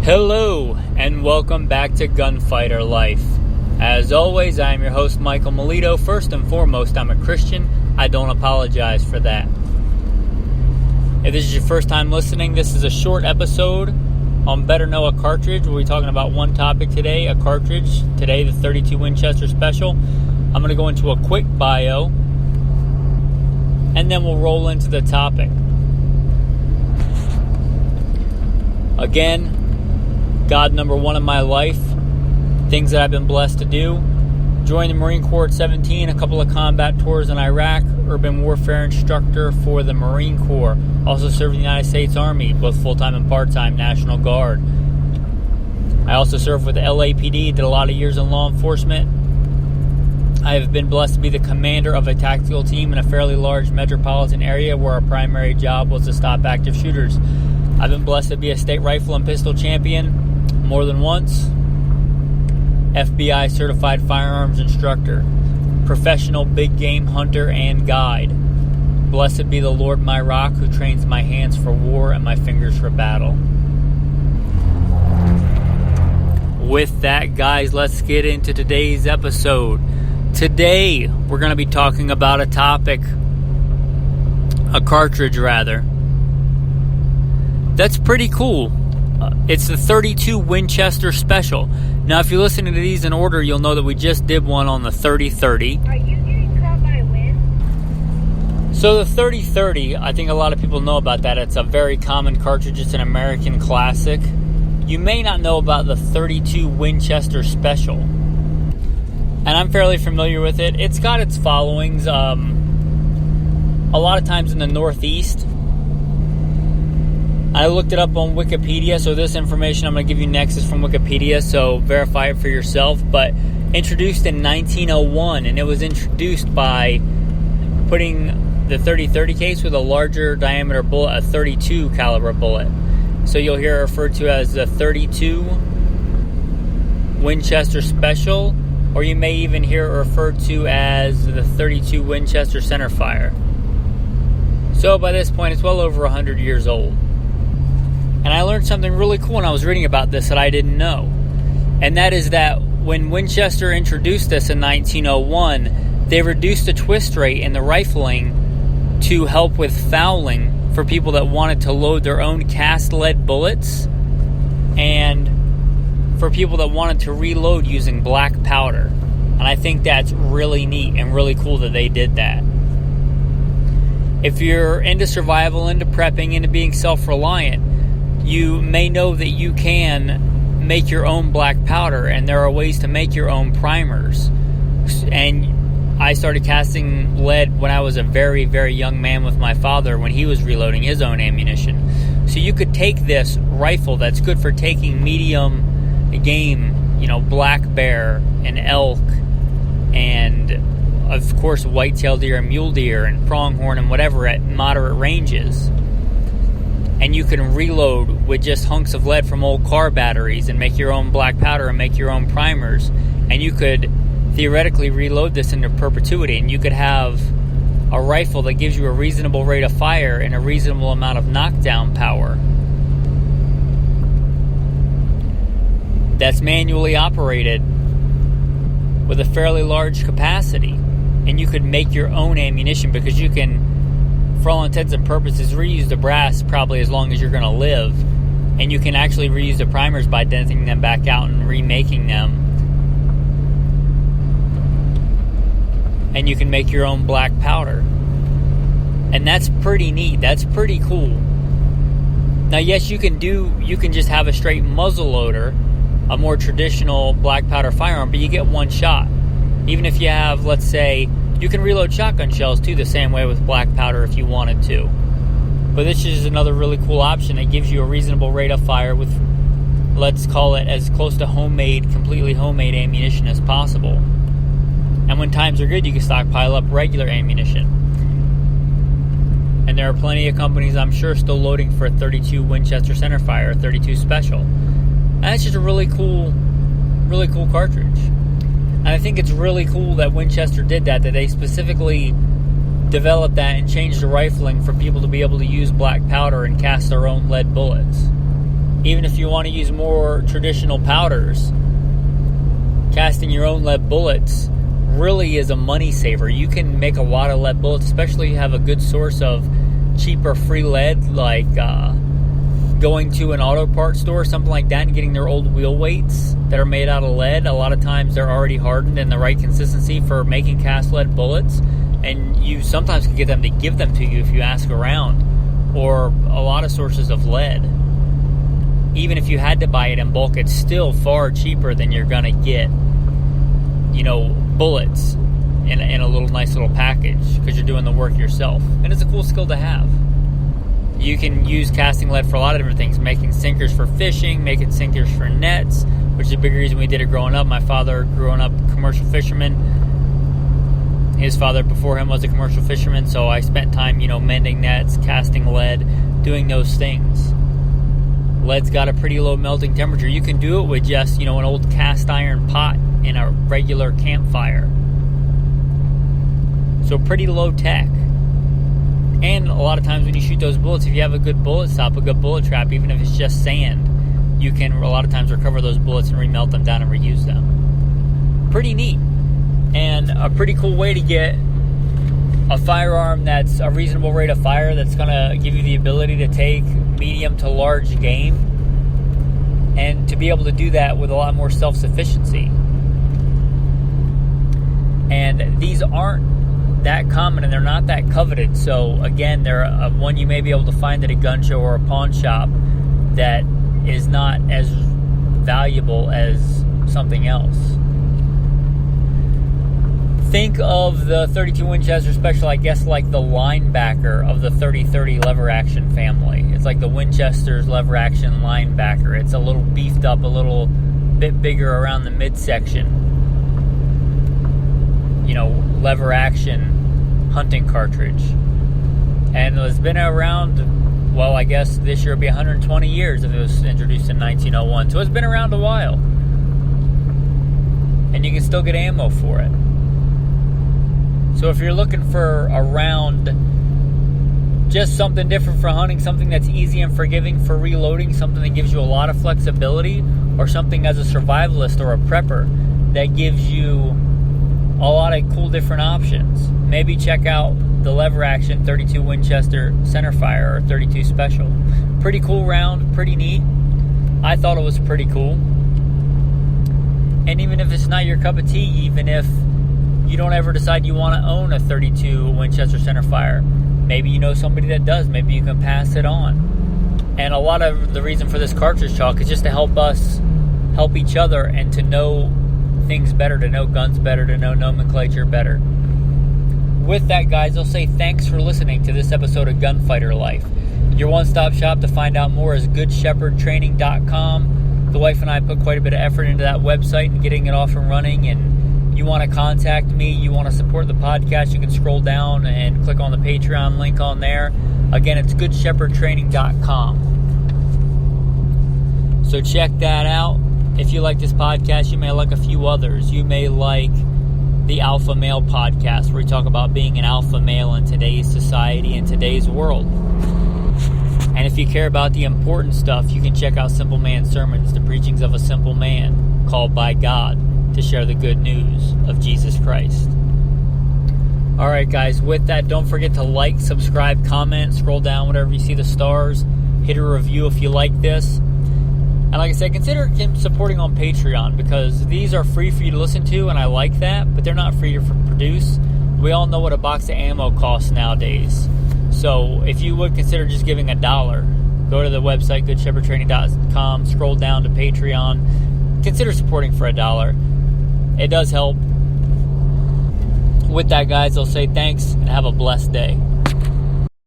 Hello, and welcome back to Gunfighter Life. As always, I am your host, Michael Melito. First and foremost, I'm a Christian. I don't apologize for that. If this is your first time listening, this is a short episode on Better Know a Cartridge. We'll be talking about one topic today, a cartridge. Today, the 32 Winchester Special. I'm going to go into a quick bio, and then we'll roll into the topic. Again, God number one in my life, things that I've been blessed to do. Joined the Marine Corps at 17, a couple of combat tours in Iraq, urban warfare instructor for the Marine Corps. Also served in the United States Army, both full-time and part-time, National Guard. I also served with the LAPD, did a lot of years in law enforcement. I have been blessed to be the commander of a tactical team in a fairly large metropolitan area where our primary job was to stop active shooters. I've been blessed to be a state rifle and pistol champion more than once. FBI certified firearms instructor. Professional big game hunter and guide. Blessed be the Lord my rock, who trains my hands for war and my fingers for battle. With that, guys, let's get into today's episode. Today, we're going to be talking about a topic, a cartridge rather, that's pretty cool. It's the 32 Winchester Special. Now, if you're listening to these in order, you'll know that we just did one on the 3030. Are you getting caught by wind? So the 3030, I think a lot of people know about that. It's a very common cartridge. It's an American classic. You may not know about the 32 Winchester Special. And I'm fairly familiar with it. It's got its followings. A lot of times in the Northeast. I looked it up on Wikipedia, so this information I'm going to give you next is from Wikipedia, so verify it for yourself. But introduced in 1901, and it was introduced by putting the 30-30 case with a larger diameter bullet, a 32 caliber bullet. So you'll hear it referred to as the 32 Winchester Special, or you may even hear it referred to as the 32 Winchester Centerfire. So by this point, it's well over 100 years old. And I learned something really cool when I was reading about this that I didn't know. And that is that when Winchester introduced this in 1901, they reduced the twist rate in the rifling to help with fouling for people that wanted to load their own cast lead bullets and for people that wanted to reload using black powder. And I think that's really neat and really cool that they did that. If you're into survival, into prepping, into being self-reliant, you may know that you can make your own black powder, and there are ways to make your own primers. And I started casting lead when I was a very, very young man with my father when he was reloading his own ammunition. So you could take this rifle that's good for taking medium game, black bear and elk and, of course, white-tailed deer and mule deer and pronghorn and whatever at moderate ranges. And you can reload with just hunks of lead from old car batteries and make your own black powder and make your own primers. And you could theoretically reload this into perpetuity, and you could have a rifle that gives you a reasonable rate of fire and a reasonable amount of knockdown power that's manually operated with a fairly large capacity. And you could make your own ammunition because you can, for all intents and purposes, reuse the brass probably as long as you're going to live. And you can actually reuse the primers by denting them back out and remaking them. And you can make your own black powder. And that's pretty neat. That's pretty cool. Now, yes, you can just have a straight muzzle loader, a more traditional black powder firearm, but you get one shot. Even if you have, let's say, you can reload shotgun shells too the same way with black powder if you wanted to. But this is another really cool option that gives you a reasonable rate of fire with, let's call it, as close to completely homemade ammunition as possible. And when times are good, you can stockpile up regular ammunition. And there are plenty of companies, I'm sure, still loading for a 32 Winchester Centerfire, a 32 Special. And that's just a really cool cartridge. And I think it's really cool that Winchester did that they specifically developed that and changed the rifling for people to be able to use black powder and cast their own lead bullets. Even if you want to use more traditional powders, casting your own lead bullets really is a money saver. You can make a lot of lead bullets, especially if you have a good source of cheaper free lead, like going to an auto parts store, something like that, and getting their old wheel weights that are made out of lead. A lot of times they're already hardened in the right consistency for making cast lead bullets, and you sometimes can get them to give them to you if you ask around, or a lot of sources of lead. Even if you had to buy it in bulk, it's still far cheaper than you're going to get, bullets in a little nice little package, because you're doing the work yourself. And it's a cool skill to have. You can use casting lead for a lot of different things, making sinkers for fishing, making sinkers for nets, which is a big reason we did it growing up. My father, growing up, commercial fisherman. His father before him was a commercial fisherman, so I spent time, mending nets, casting lead, doing those things. Lead's got a pretty low melting temperature. You can do it with just, an old cast iron pot in a regular campfire. So pretty low tech. And a lot of times when you shoot those bullets, if you have a good bullet stop, a good bullet trap, even if it's just sand, you can a lot of times recover those bullets and remelt them down and reuse them. Pretty neat. And a pretty cool way to get a firearm that's a reasonable rate of fire, that's going to give you the ability to take medium to large game, and to be able to do that with a lot more self-sufficiency. And these aren't that common, and they're not that coveted. So again, they're one you may be able to find at a gun show or a pawn shop that is not as valuable as something else. Think of the 32 Winchester Special, I guess, like the Linebacker of the 30-30 lever action family. It's like the Winchester's lever action Linebacker. It's a little beefed up, a little bit bigger around the midsection. Lever action hunting cartridge. And it's been around, well, I guess this year will be 120 years if it was introduced in 1901. So it's been around a while. And you can still get ammo for it. So if you're looking for a round, just something different for hunting, something that's easy and forgiving for reloading, something that gives you a lot of flexibility, or something as a survivalist or a prepper that gives you a lot of cool different options, maybe check out the lever action 32 Winchester centerfire or 32 Special. Pretty cool round, pretty neat. I thought it was pretty cool. And even if it's not your cup of tea, even if you don't ever decide you want to own a 32 Winchester centerfire, maybe you know somebody that does. Maybe you can pass it on. And a lot of the reason for this cartridge talk is just to help us help each other, and to know things better, to know guns better, to know nomenclature better. With that, guys, I'll say thanks for listening to this episode of Gunfighter Life. Your one-stop shop to find out more is goodshepherdtraining.com. The wife and I put quite a bit of effort into that website and getting it off and running. And you want to contact me, you want to support the podcast, you can scroll down and click on the Patreon link on there. Again, it's goodshepherdtraining.com. So check that out. If you like this podcast, you may like a few others. You may like the Alpha Male podcast, where we talk about being an alpha male in today's society, in today's world. And if you care about the important stuff, you can check out Simple Man Sermons, the preachings of a simple man called by God to share the good news of Jesus Christ. All right, guys, with that, don't forget to like, subscribe, comment, scroll down whenever you see the stars. Hit a review if you like this. And like I said, consider supporting on Patreon, because these are free for you to listen to, and I like that, but they're not free to produce. We all know what a box of ammo costs nowadays. So if you would consider just giving $1, go to the website, goodshepherdtraining.com, scroll down to Patreon, consider supporting for $1. It does help. With that, guys, I'll say thanks and have a blessed day.